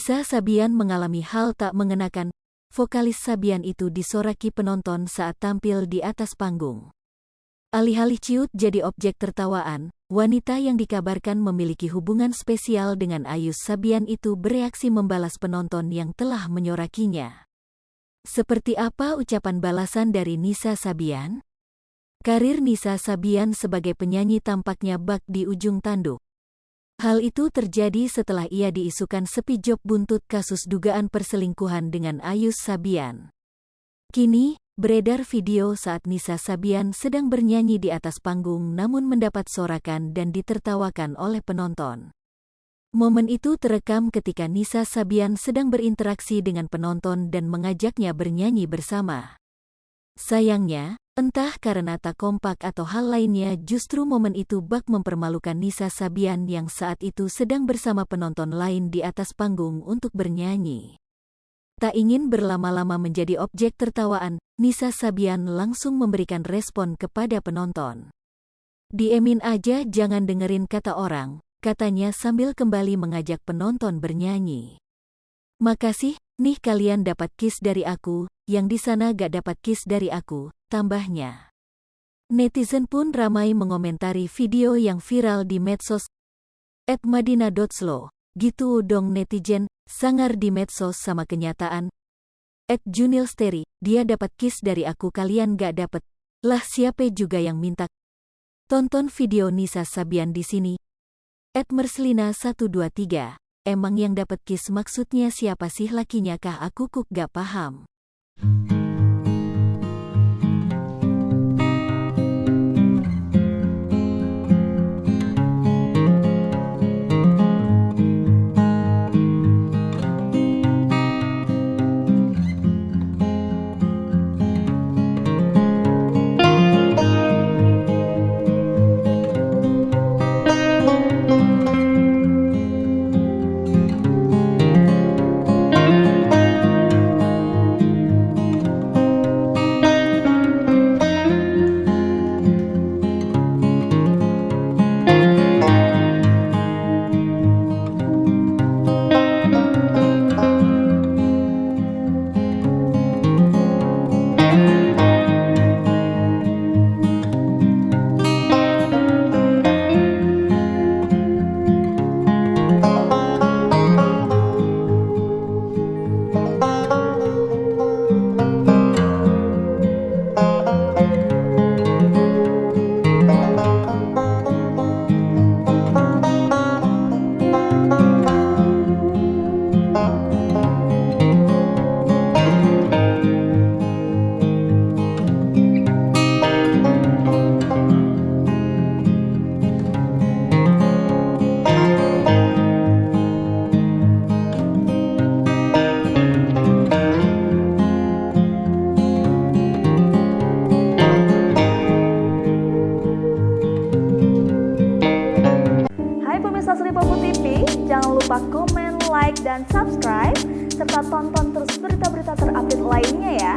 Nisa Sabian mengalami hal tak mengenakan. Vokalis Sabian itu disoraki penonton saat tampil di atas panggung. Alih-alih ciut jadi objek tertawaan, wanita yang dikabarkan memiliki hubungan spesial dengan Ayus Sabian itu bereaksi membalas penonton yang telah menyorakinya. Seperti apa ucapan balasan dari Nisa Sabian? Karir Nisa Sabian sebagai penyanyi tampaknya bak di ujung tanduk. Hal itu terjadi setelah ia diisukan sepi job buntut kasus dugaan perselingkuhan dengan Ayus Sabian. Kini, beredar video saat Nisa Sabian sedang bernyanyi di atas panggung namun mendapat sorakan dan ditertawakan oleh penonton. Momen itu terekam ketika Nisa Sabian sedang berinteraksi dengan penonton dan mengajaknya bernyanyi bersama. Sayangnya, entah karena tak kompak atau hal lainnya, justru momen itu bak mempermalukan Nisa Sabian yang saat itu sedang bersama penonton lain di atas panggung untuk bernyanyi. Tak ingin berlama-lama menjadi objek tertawaan, Nisa Sabian langsung memberikan respon kepada penonton. "Diemin aja, jangan dengerin kata orang," katanya sambil kembali mengajak penonton bernyanyi. "Makasih, nih kalian dapat kiss dari aku, yang di sana gak dapat kiss dari aku," tambahnya. Netizen pun ramai mengomentari video yang viral di medsos. @madina.slow, gitu dong netizen, sangar di medsos sama kenyataan. @junilsteri, dia dapat kiss dari aku kalian gak dapet. Lah siapa juga yang minta. Tonton video Nisa Sabian di sini. @merslina123, emang yang dapat kiss maksudnya siapa sih, lakinya kah? Aku gak paham. Jangan lupa komen, like, dan subscribe, serta tonton terus berita-berita terupdate lainnya ya.